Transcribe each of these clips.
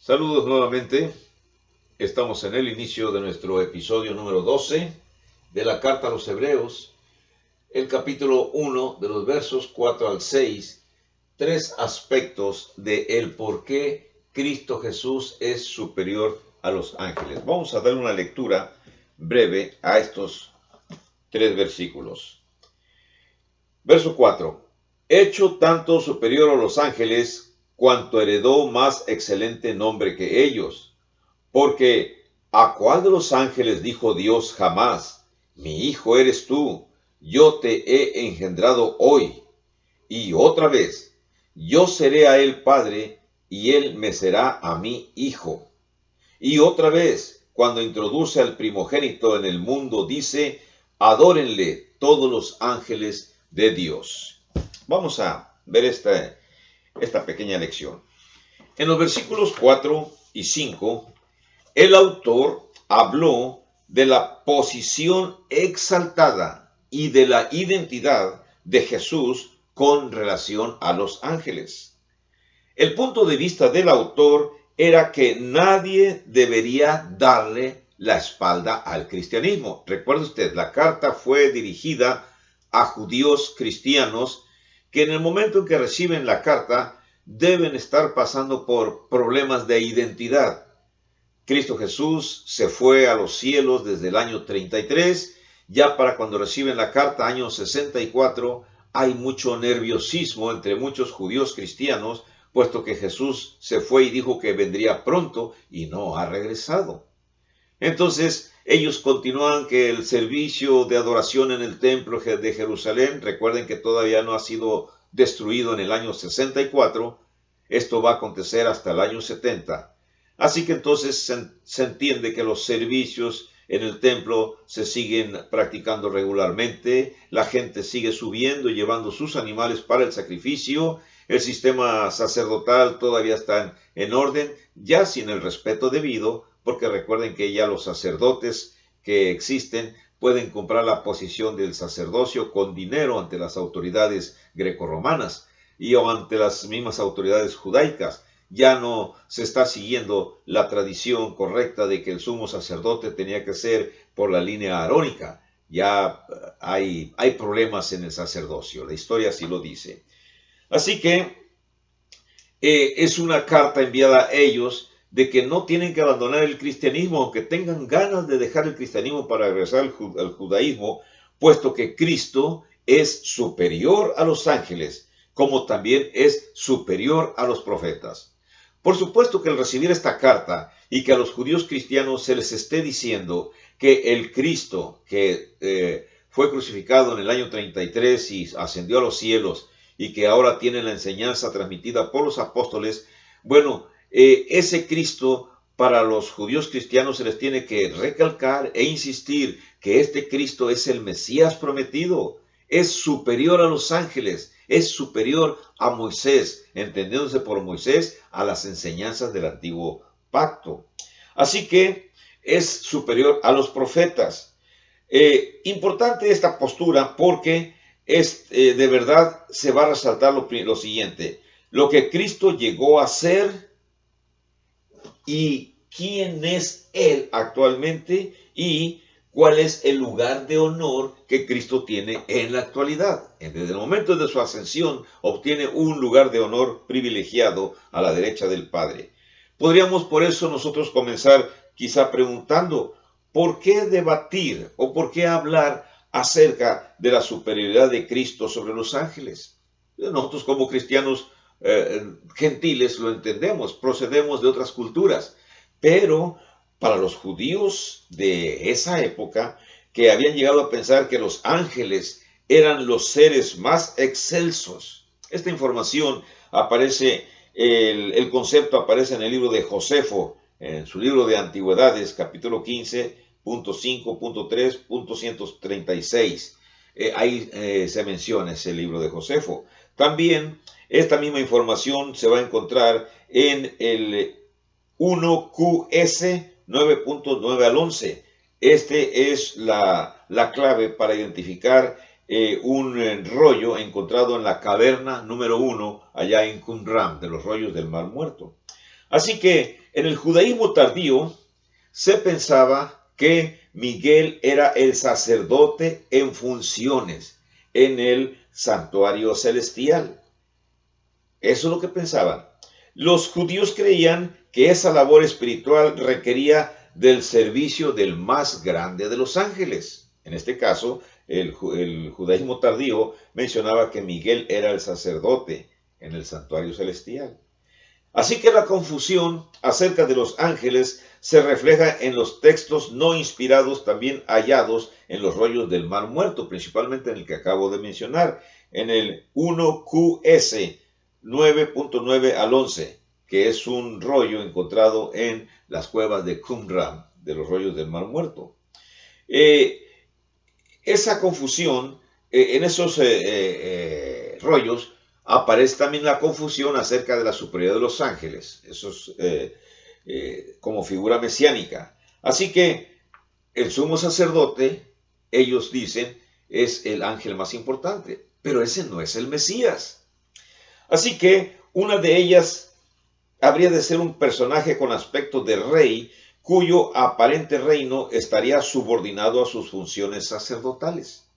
Saludos nuevamente. Estamos en el inicio de nuestro episodio número 12 de la Carta a los Hebreos, el capítulo 1 de los versos 4 al 6, tres aspectos de el por qué Cristo Jesús es superior a los ángeles. Vamos a dar una lectura breve a estos tres versículos. Verso 4. Hecho tanto superior a los ángeles, cuanto heredó más excelente nombre que ellos. Porque ¿a cuál de los ángeles dijo Dios jamás: mi hijo eres tú, yo te he engendrado hoy? Y otra vez, yo seré a él padre, y él me será a mí hijo. Y otra vez, cuando introduce al primogénito en el mundo, dice: adórenle todos los ángeles de Dios. Vamos a ver esta pequeña lección. En los versículos 4 y 5, el autor habló de la posición exaltada y de la identidad de Jesús con relación a los ángeles. El punto de vista del autor era que nadie debería darle la espalda al cristianismo. Recuerde usted, la carta fue dirigida a judíos cristianos que en el momento en que reciben la carta deben estar pasando por problemas de identidad. Cristo Jesús se fue a los cielos desde el año 33, ya para cuando reciben la carta, año 64, hay mucho nerviosismo entre muchos judíos cristianos, puesto que Jesús se fue y dijo que vendría pronto y no ha regresado. Entonces, ellos continúan que el servicio de adoración en el templo de Jerusalén, recuerden que todavía no ha sido destruido en el año 64, esto va a acontecer hasta el año 70. Así que entonces se entiende que los servicios en el templo se siguen practicando regularmente, la gente sigue subiendo y llevando sus animales para el sacrificio, el sistema sacerdotal todavía está en orden, ya sin el respeto debido, porque recuerden que ya los sacerdotes que existen pueden comprar la posición del sacerdocio con dinero ante las autoridades grecorromanas y ante las mismas autoridades judaicas. Ya no se está siguiendo la tradición correcta de que el sumo sacerdote tenía que ser por la línea arónica. Ya hay problemas en el sacerdocio, la historia así lo dice. Así que es una carta enviada a ellos de que no tienen que abandonar el cristianismo, aunque tengan ganas de dejar el cristianismo para regresar al judaísmo, puesto que Cristo es superior a los ángeles, como también es superior a los profetas. Por supuesto que al recibir esta carta y que a los judíos cristianos se les esté diciendo que el Cristo que fue crucificado en el año 33 y ascendió a los cielos y que ahora tiene la enseñanza transmitida por los apóstoles, bueno, ese Cristo para los judíos cristianos se les tiene que recalcar e insistir que este Cristo es el Mesías prometido, es superior a los ángeles, es superior a Moisés, entendiéndose por Moisés a las enseñanzas del antiguo pacto. Así que es superior a los profetas. Importante esta postura porque de verdad se va a resaltar lo siguiente: lo que Cristo llegó a ser y quién es Él actualmente y cuál es el lugar de honor que Cristo tiene en la actualidad. Desde el momento de su ascensión obtiene un lugar de honor privilegiado a la derecha del Padre. Podríamos por eso nosotros comenzar quizá preguntando: ¿por qué debatir o por qué hablar acerca de la superioridad de Cristo sobre los ángeles? Nosotros como cristianos gentiles lo entendemos, procedemos de otras culturas, pero para los judíos de esa época, que habían llegado a pensar que los ángeles eran los seres más excelsos, esta información aparece, el concepto aparece en el libro de Josefo, en su libro de Antigüedades, capítulo 15.5.3.136. Ahí se menciona ese libro de Josefo. También esta misma información se va a encontrar en el 1QS 9.9 al 11. Este es la clave para identificar un rollo encontrado en la caverna número 1 allá en Qumran, de los rollos del Mar Muerto. Así que En el judaísmo tardío se pensaba que Miguel era el sacerdote en funciones en el santuario celestial. Eso es lo que pensaban. Los judíos creían que esa labor espiritual requería del servicio del más grande de los ángeles. En este caso, el judaísmo tardío mencionaba que Miguel era el sacerdote en el santuario celestial. Así que la confusión acerca de los ángeles se refleja en los textos no inspirados también hallados en los rollos del Mar Muerto, principalmente en el que acabo de mencionar, en el 1QS 9.9 al 11, que es un rollo encontrado en las cuevas de Qumran, de los rollos del Mar Muerto. Esa confusión, en esos rollos, aparece también la confusión acerca de la superioridad de los ángeles, eso es como figura mesiánica. Así que el sumo sacerdote, ellos dicen, es el ángel más importante, pero ese no es el Mesías. Así que una de ellas habría de ser un personaje con aspecto de rey, cuyo aparente reino estaría subordinado a sus funciones sacerdotales.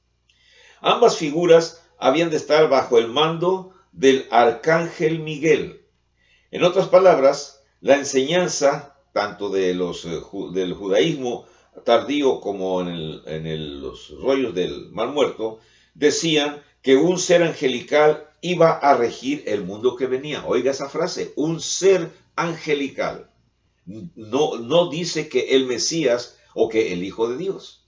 Ambas figuras habían de estar bajo el mando del arcángel Miguel. En otras palabras, la enseñanza, tanto de del judaísmo tardío como en los rollos del Mar Muerto, decían que un ser angelical iba a regir el mundo que venía. Oiga esa frase, un ser angelical. No dice que el Mesías o que el Hijo de Dios.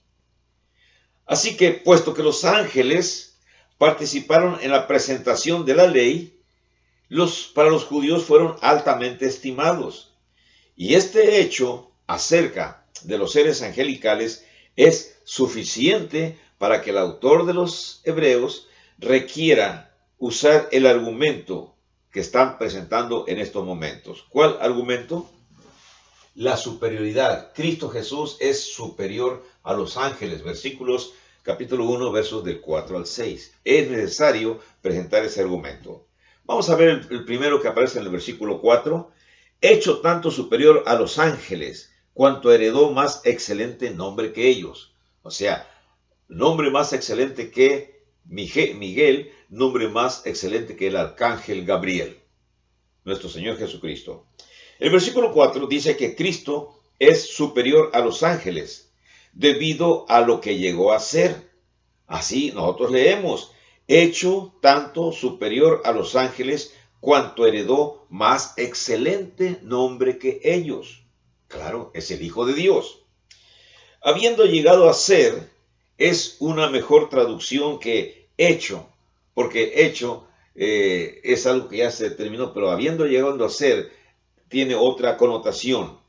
Así que, puesto que los ángeles participaron en la presentación de la ley, para los judíos fueron altamente estimados. Y este hecho acerca de los seres angelicales es suficiente para que el autor de los Hebreos requiera usar el argumento que están presentando en estos momentos. ¿Cuál argumento? La superioridad. Cristo Jesús es superior a los ángeles. Versículos capítulo 1, versos del 4 al 6. Es necesario presentar ese argumento. Vamos a ver el primero que aparece en el versículo 4. Hecho tanto superior a los ángeles, cuanto heredó más excelente nombre que ellos. O sea, nombre más excelente que Miguel, nombre más excelente que el arcángel Gabriel, nuestro Señor Jesucristo. El versículo 4 dice que Cristo es superior a los ángeles, debido a lo que llegó a ser. Así nosotros leemos, hecho tanto superior a los ángeles, cuanto heredó más excelente nombre que ellos. Claro, es el Hijo de Dios. Habiendo llegado a ser, es una mejor traducción que hecho, porque hecho es algo que ya se terminó, pero habiendo llegado a ser, tiene otra connotación,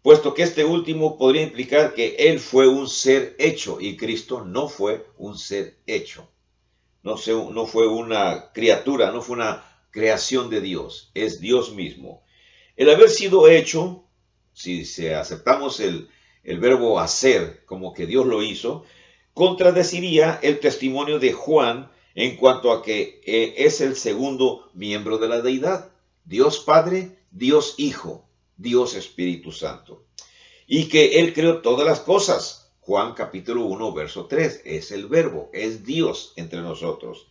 puesto que este último podría implicar que Él fue un ser hecho y Cristo no fue un ser hecho. No fue una criatura, no fue una creación de Dios, es Dios mismo. El haber sido hecho, si aceptamos el verbo hacer como que Dios lo hizo, contradeciría el testimonio de Juan en cuanto a que es el segundo miembro de la deidad. Dios Padre, Dios Hijo, Dios Espíritu Santo. Y que Él creó todas las cosas. Juan capítulo 1, verso 3, es el verbo, es Dios entre nosotros.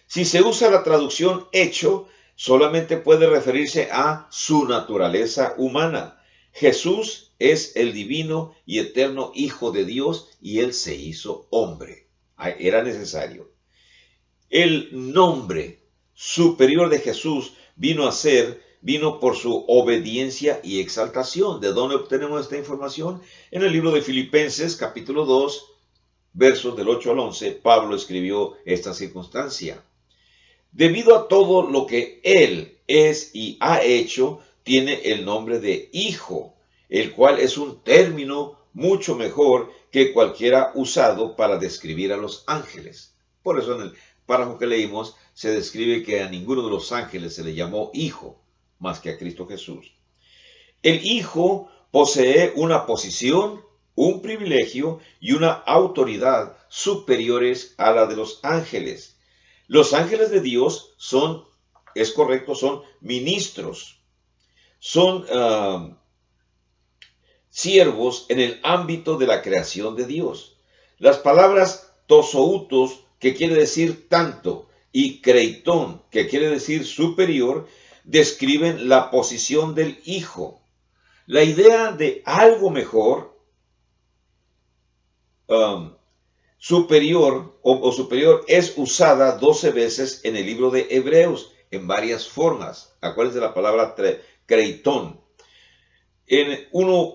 Si se usa la traducción hecho, solamente puede referirse a su naturaleza humana. Jesús es el divino y eterno Hijo de Dios y Él se hizo hombre. Era necesario. El nombre superior de Jesús vino por su obediencia y exaltación. ¿De dónde obtenemos esta información? En el libro de Filipenses, capítulo 2, versos del 8 al 11, Pablo escribió esta circunstancia. Debido a todo lo que Él es y ha hecho, tiene el nombre de Hijo, el cual es un término mucho mejor que cualquiera usado para describir a los ángeles. Por eso en el párrafo que leímos se describe que a ninguno de los ángeles se le llamó Hijo, más que a Cristo Jesús. El Hijo posee una posición, un privilegio y una autoridad superiores a la de los ángeles. Los ángeles de Dios son ministros, son siervos en el ámbito de la creación de Dios. Las palabras tosoutos, que quiere decir tanto, y kreiton, que quiere decir superior, describen la posición del Hijo. La idea de algo mejor, superior o superior, es usada 12 veces en el libro de Hebreos, en varias formas. Acuérdense de la palabra kreiton. En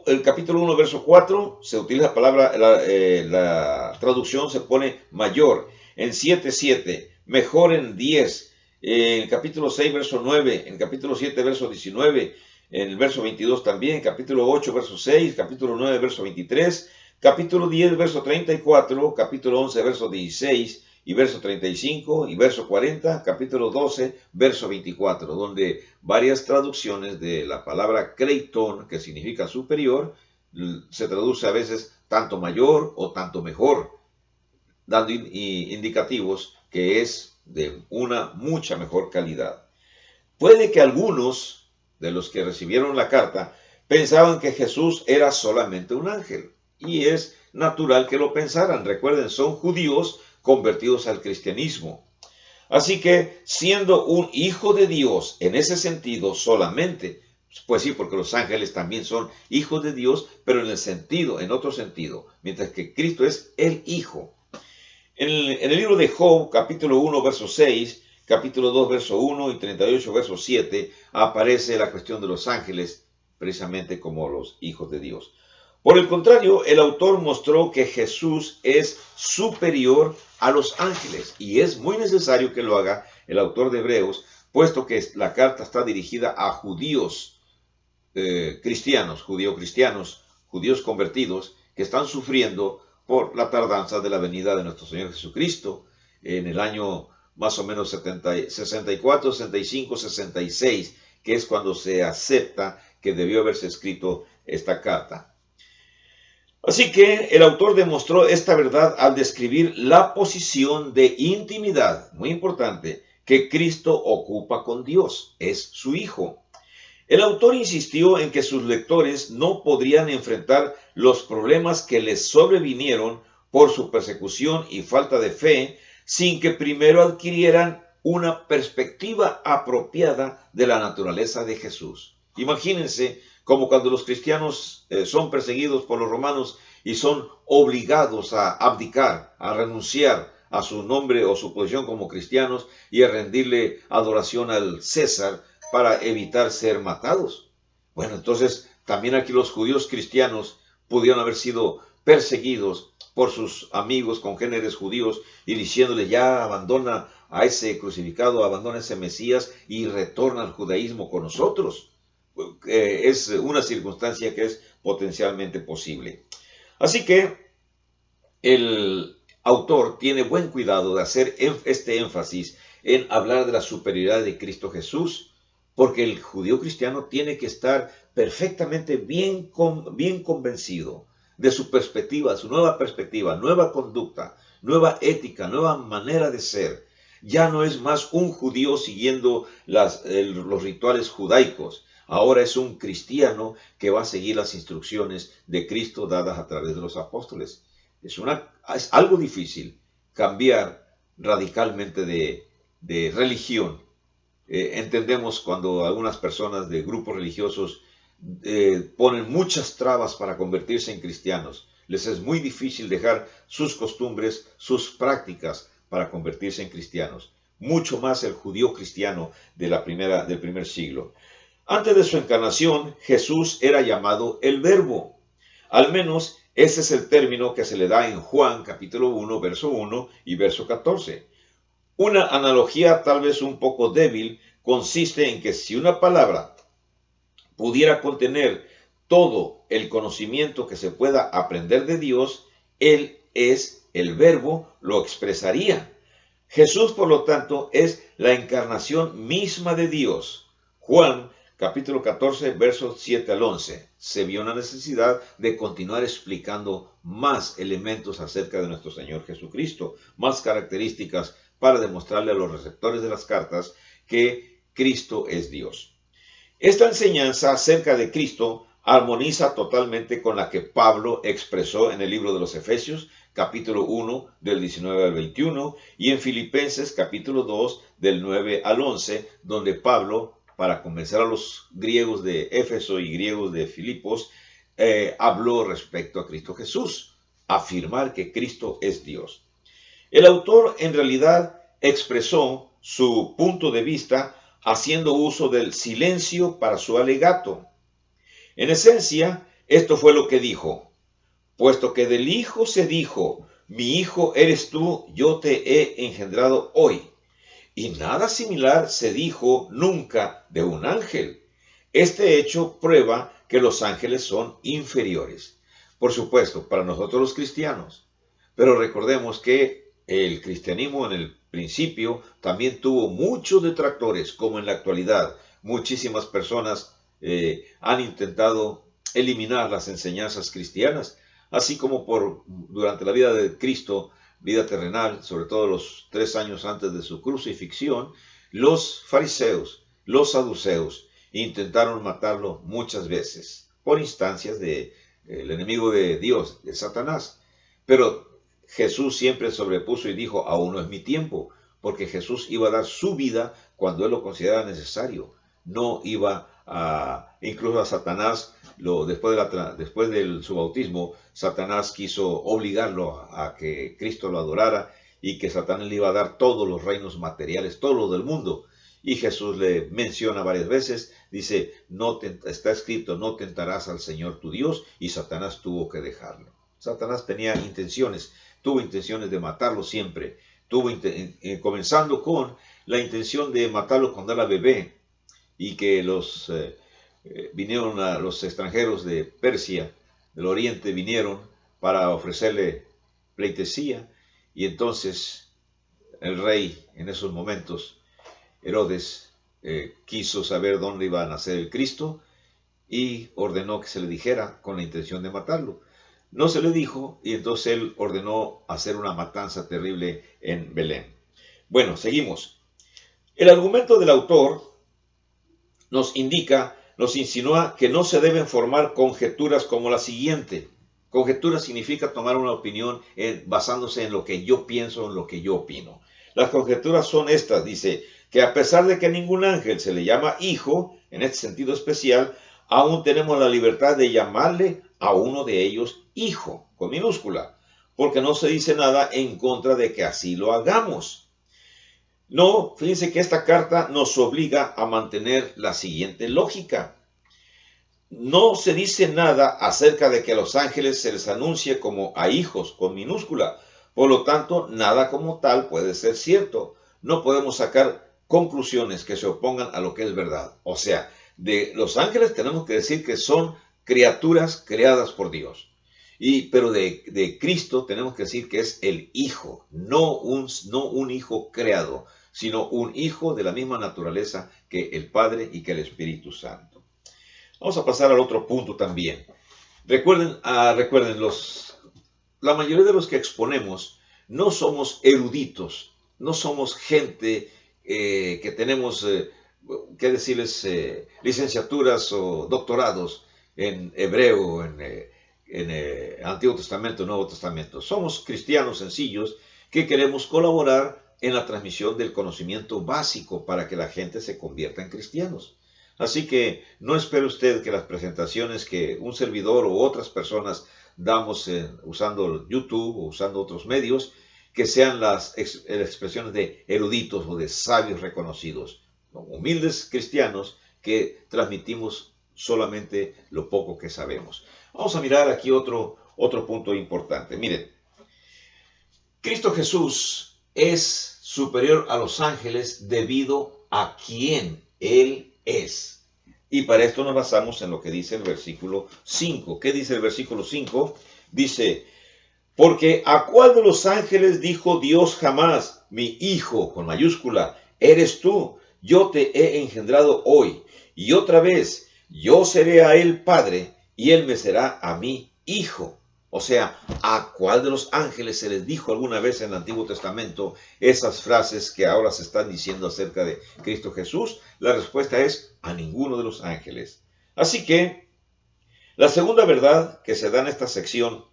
el capítulo 1, verso 4, se utiliza la palabra, la traducción se pone mayor. En 7:7, mejor en 10. En el capítulo 6, verso 9. En el capítulo 7, verso 19. En el verso 22 también. Capítulo 8, verso 6. Capítulo 9, verso 23. Capítulo 10, verso 34. Capítulo 11, verso 16. Y verso 35 y verso 40, capítulo 12, verso 24, donde varias traducciones de la palabra kreiton, que significa superior, se traduce a veces tanto mayor o tanto mejor, dando indicativos que es de una mucha mejor calidad. Puede que algunos de los que recibieron la carta pensaban que Jesús era solamente un ángel, y es natural que lo pensaran. Recuerden, son judíos convertidos al cristianismo. Así que, siendo un hijo de Dios en ese sentido solamente, pues sí, porque los ángeles también son hijos de Dios, pero en otro sentido, mientras que Cristo es el Hijo. En el libro de Job, capítulo 1, verso 6, capítulo 2, verso 1 y 38, verso 7, aparece la cuestión de los ángeles, precisamente como los hijos de Dios. Por el contrario, el autor mostró que Jesús es superior a los ángeles, y es muy necesario que lo haga el autor de Hebreos, puesto que la carta está dirigida a judíos cristianos, judíos convertidos, que están sufriendo por la tardanza de la venida de nuestro Señor Jesucristo en el año más o menos 64, 65, 66, que es cuando se acepta que debió haberse escrito esta carta. Así que el autor demostró esta verdad al describir la posición de intimidad, muy importante, que Cristo ocupa con Dios, es su Hijo. El autor insistió en que sus lectores no podrían enfrentar los problemas que les sobrevinieron por su persecución y falta de fe sin que primero adquirieran una perspectiva apropiada de la naturaleza de Jesús. Imagínense como cuando los cristianos son perseguidos por los romanos y son obligados a abdicar, a renunciar a su nombre o su posición como cristianos y a rendirle adoración al César para evitar ser matados. Bueno, entonces también aquí los judíos cristianos pudieron haber sido perseguidos por sus amigos congéneres judíos y diciéndole: ya abandona a ese crucificado, abandona a ese Mesías y retorna al judaísmo con nosotros. Es una circunstancia que es potencialmente posible. Así que el autor tiene buen cuidado de hacer este énfasis en hablar de la superioridad de Cristo Jesús, porque el judío cristiano tiene que estar perfectamente bien convencido de su perspectiva, su nueva perspectiva, nueva conducta, nueva ética, nueva manera de ser. Ya no es más un judío siguiendo los rituales judaicos. Ahora es un cristiano que va a seguir las instrucciones de Cristo dadas a través de los apóstoles. Es algo difícil cambiar radicalmente de religión. Entendemos cuando algunas personas de grupos religiosos ponen muchas trabas para convertirse en cristianos. Les es muy difícil dejar sus costumbres, sus prácticas para convertirse en cristianos. Mucho más el judío cristiano del primer siglo. Antes de su encarnación, Jesús era llamado el Verbo. Al menos ese es el término que se le da en Juan capítulo 1, verso 1 y verso 14. Una analogía tal vez un poco débil consiste en que si una palabra pudiera contener todo el conocimiento que se pueda aprender de Dios, Él es el Verbo, lo expresaría. Jesús, por lo tanto, es la encarnación misma de Dios. Juan capítulo 14, versos 7 al 11. Se vio una necesidad de continuar explicando más elementos acerca de nuestro Señor Jesucristo, más características para demostrarle a los receptores de las cartas que Cristo es Dios. Esta enseñanza acerca de Cristo armoniza totalmente con la que Pablo expresó en el libro de los Efesios, capítulo 1, del 19 al 21, y en Filipenses, capítulo 2, del 9 al 11, donde Pablo, para convencer a los griegos de Éfeso y griegos de Filipos, habló respecto a Cristo Jesús, afirmar que Cristo es Dios. El autor en realidad expresó su punto de vista haciendo uso del silencio para su alegato. En esencia, esto fue lo que dijo: puesto que del Hijo se dijo, mi Hijo eres tú, yo te he engendrado hoy. Y nada similar se dijo nunca de un ángel. Este hecho prueba que los ángeles son inferiores. Por supuesto, para nosotros los cristianos. Pero recordemos que el cristianismo en el principio también tuvo muchos detractores, como en la actualidad. Muchísimas personas han intentado eliminar las enseñanzas cristianas, así como durante la vida de Cristo, vida terrenal, sobre todo los 3 años antes de su crucifixión, los fariseos, los saduceos, intentaron matarlo muchas veces, por instancias del enemigo de Dios, de Satanás. Pero Jesús siempre sobrepuso y dijo, aún no es mi tiempo, porque Jesús iba a dar su vida cuando él lo considerara necesario. No iba incluso a Satanás, después de su bautismo, Satanás quiso obligarlo a que Cristo lo adorara y que Satanás le iba a dar todos los reinos materiales, todo lo del mundo. Y Jesús le menciona varias veces, dice, está escrito, no tentarás al Señor tu Dios, y Satanás tuvo que dejarlo. Satanás tuvo intenciones de matarlo siempre, comenzando con la intención de matarlo cuando era bebé, y que vinieron los extranjeros de Persia, del Oriente, vinieron para ofrecerle pleitesía, y entonces el rey en esos momentos, Herodes, quiso saber dónde iba a nacer el Cristo y ordenó que se le dijera con la intención de matarlo. No se le dijo y entonces él ordenó hacer una matanza terrible en Belén. Bueno, seguimos. El argumento del autor nos insinúa que no se deben formar conjeturas como la siguiente. Conjetura significa tomar una opinión basándose en lo que yo pienso, en lo que yo opino. Las conjeturas son estas, dice, que a pesar de que a ningún ángel se le llama hijo, en este sentido especial, aún tenemos la libertad de llamarle a uno de ellos hijo, con minúscula, porque no se dice nada en contra de que así lo hagamos. No, fíjense que esta carta nos obliga a mantener la siguiente lógica. No se dice nada acerca de que a los ángeles se les anuncie como a hijos, con minúscula. Por lo tanto, nada como tal puede ser cierto. No podemos sacar conclusiones que se opongan a lo que es verdad. O sea, de los ángeles tenemos que decir que son criaturas creadas por Dios. Pero de Cristo tenemos que decir que es el Hijo, no un hijo creado, sino un hijo de la misma naturaleza que el Padre y que el Espíritu Santo. Vamos a pasar al otro punto también. Recuerden, la mayoría de los que exponemos no somos eruditos, no somos gente que tenemos, ¿qué decirles?, licenciaturas o doctorados en hebreo, en Antiguo Testamento, Nuevo Testamento. Somos cristianos sencillos que queremos colaborar en la transmisión del conocimiento básico para que la gente se convierta en cristianos. Así que no espere usted que las presentaciones que un servidor u otras personas damos usando YouTube o usando otros medios, que sean las expresiones de eruditos o de sabios reconocidos. Humildes cristianos que transmitimos solamente lo poco que sabemos. Vamos a mirar aquí otro punto importante. Miren, Cristo Jesús es superior a los ángeles debido a quién Él es. Y para esto nos basamos en lo que dice el versículo 5. ¿Qué dice el versículo 5? Dice, porque ¿a cuál de los ángeles dijo Dios jamás, mi hijo, con mayúscula, eres tú, yo te he engendrado hoy? Y otra vez, yo seré a él padre, y él me será a mí hijo. O sea, ¿a cuál de los ángeles se les dijo alguna vez en el Antiguo Testamento esas frases que ahora se están diciendo acerca de Cristo Jesús? La respuesta es a ninguno de los ángeles. Así que La segunda verdad que se da en esta sección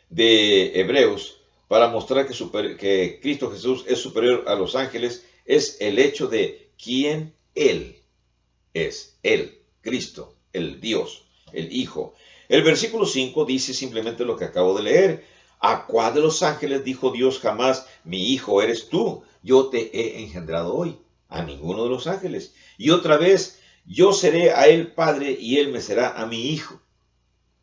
de Hebreos para mostrar que Cristo Jesús es superior a los ángeles es el hecho de quién Él es. Él, Cristo, el Dios, el Hijo. El versículo 5 dice simplemente lo que acabo de leer. ¿A cuál de los ángeles dijo Dios jamás, mi hijo eres tú, yo te he engendrado hoy? A ninguno de los ángeles. Y otra vez, yo seré a él padre y él me será a mi hijo.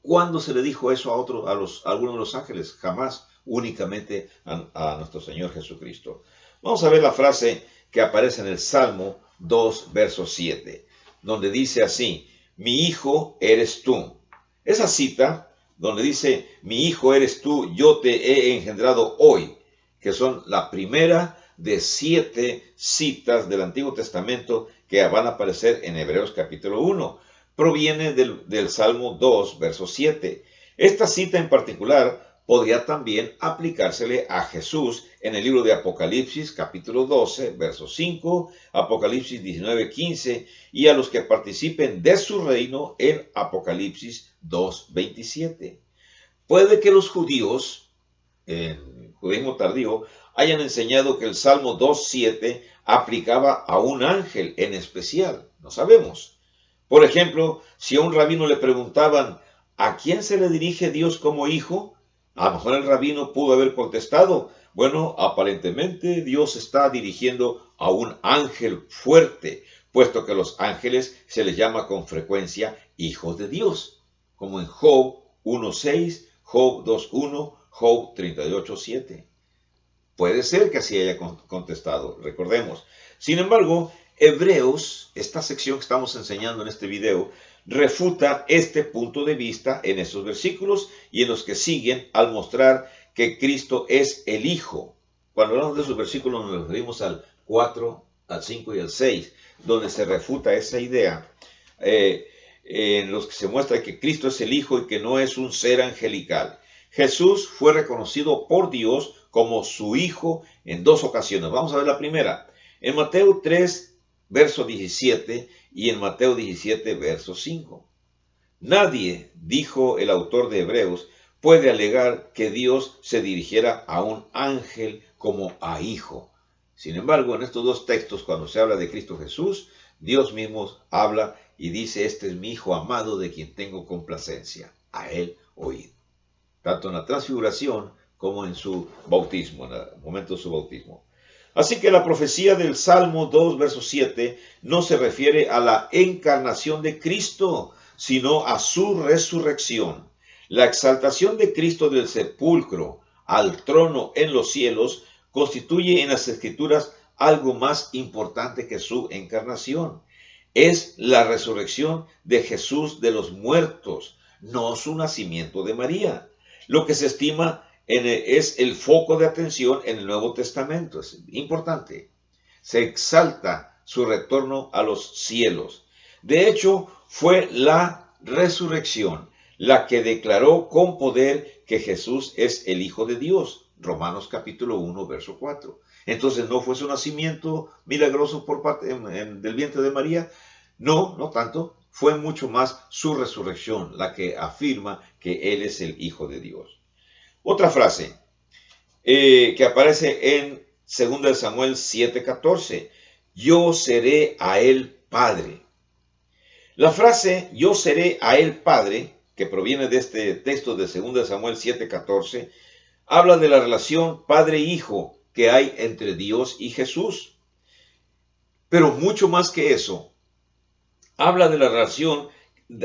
¿Cuándo se le dijo eso a alguno de los ángeles? Jamás, únicamente a nuestro Señor Jesucristo. Vamos a ver la frase que aparece en el Salmo 2, verso 7, donde dice así, mi hijo eres tú. Esa cita, donde dice, mi hijo eres tú, yo te he engendrado hoy, que son la primera de 7 citas del Antiguo Testamento que van a aparecer en Hebreos capítulo 1. Proviene del Salmo 2, verso 7. Esta cita en particular podría también aplicársele a Jesús en el libro de Apocalipsis, capítulo 12, verso 5, Apocalipsis 19, 15, y a los que participen de su reino en Apocalipsis 2, 27. Puede que los judíos, en judaísmo tardío, hayan enseñado que el Salmo 2, 7 aplicaba a un ángel en especial. No sabemos. Por ejemplo, si a un rabino le preguntaban, ¿a quién se le dirige Dios como hijo? A lo mejor el rabino pudo haber contestado, bueno, aparentemente Dios está dirigiendo a un ángel fuerte, puesto que los ángeles se les llama con frecuencia hijos de Dios, como en Job 1.6, Job 2.1, Job 38.7. Puede ser que así haya contestado, recordemos. Sin embargo, Hebreos, esta sección que estamos enseñando en este video, refuta este punto de vista en esos versículos y en los que siguen al mostrar que Cristo es el Hijo. Cuando hablamos de esos versículos nos referimos al 4, al 5 y al 6, donde se refuta esa idea, en los que se muestra que Cristo es el Hijo y que no es un ser angelical. Jesús fue reconocido por Dios como su Hijo en 2 ocasiones. Vamos a ver la primera. En Mateo 3, verso 17 y en Mateo 17, verso 5. Nadie, dijo el autor de Hebreos, puede alegar que Dios se dirigiera a un ángel como a hijo. Sin embargo, en estos dos textos, cuando se habla de Cristo Jesús, Dios mismo habla y dice, este es mi Hijo amado de quien tengo complacencia. A él oíd. Tanto en la transfiguración como en su bautismo, en el momento de su bautismo. Así que la profecía del Salmo 2, verso 7, no se refiere a la encarnación de Cristo, sino a su resurrección. La exaltación de Cristo del sepulcro al trono en los cielos constituye en las Escrituras algo más importante que su encarnación. Es la resurrección de Jesús de los muertos, no su nacimiento de María. Lo que se estima es el foco de atención en el Nuevo Testamento. Es importante. Se exalta su retorno a los cielos. De hecho, fue la resurrección la que declaró con poder que Jesús es el Hijo de Dios. Romanos capítulo 1, verso 4. Entonces, ¿no fue su nacimiento milagroso por parte del vientre de María? No, no tanto. Fue mucho más su resurrección la que afirma que Él es el Hijo de Dios. Otra frase que aparece en 2 Samuel 7:14. Yo seré a él padre. La frase yo seré a él padre, que proviene de este texto de 2 Samuel 7:14, habla de la relación padre-hijo que hay entre Dios y Jesús. Pero mucho más que eso, habla de la relación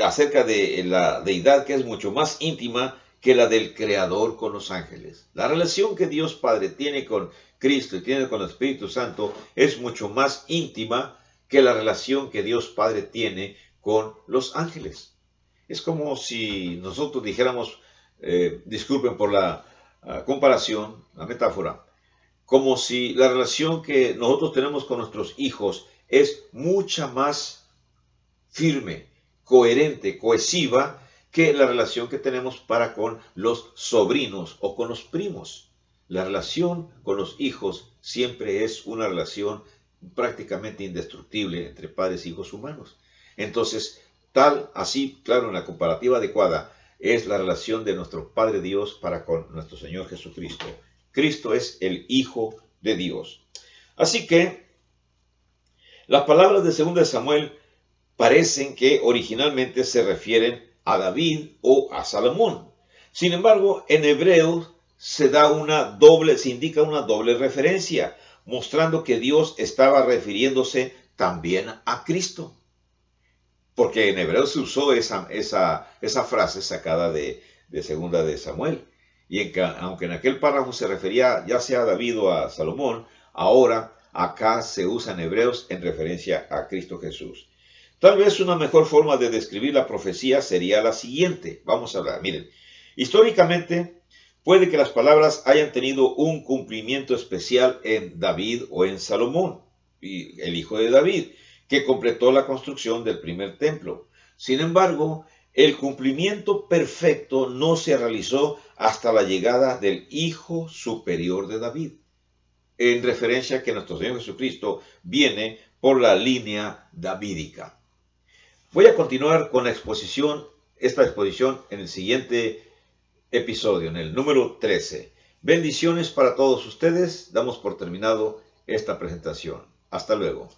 acerca de la deidad que es mucho más íntima que la del Creador con los ángeles. La relación que Dios Padre tiene con Cristo y tiene con el Espíritu Santo es mucho más íntima que la relación que Dios Padre tiene con los ángeles. Es como si nosotros dijéramos, disculpen por la comparación, la metáfora, como si la relación que nosotros tenemos con nuestros hijos es mucha más firme, coherente, cohesiva, que la relación que tenemos para con los sobrinos o con los primos. La relación con los hijos siempre es una relación prácticamente indestructible entre padres e hijos humanos. Entonces, Así, claro, en la comparativa adecuada, es la relación de nuestro Padre Dios para con nuestro Señor Jesucristo. Cristo es el Hijo de Dios. Así que las palabras de 2 de Samuel parecen que originalmente se refieren a David o a Salomón. Sin embargo, en Hebreos se indica una doble referencia, mostrando que Dios estaba refiriéndose también a Cristo. Porque en hebreo se usó esa frase sacada de 2 de Samuel. Y aunque en aquel párrafo se refería ya sea a David o a Salomón, ahora acá se usa en hebreos en referencia a Cristo Jesús. Tal vez una mejor forma de describir la profecía sería la siguiente. Vamos a hablar, miren. Históricamente, puede que las palabras hayan tenido un cumplimiento especial en David o en Salomón, y el hijo de David, que completó la construcción del primer templo. Sin embargo, el cumplimiento perfecto no se realizó hasta la llegada del Hijo Superior de David, en referencia a que nuestro Señor Jesucristo viene por la línea davídica. Voy a continuar con esta exposición en el siguiente episodio, en el número 13. Bendiciones para todos ustedes. Damos por terminado esta presentación. Hasta luego.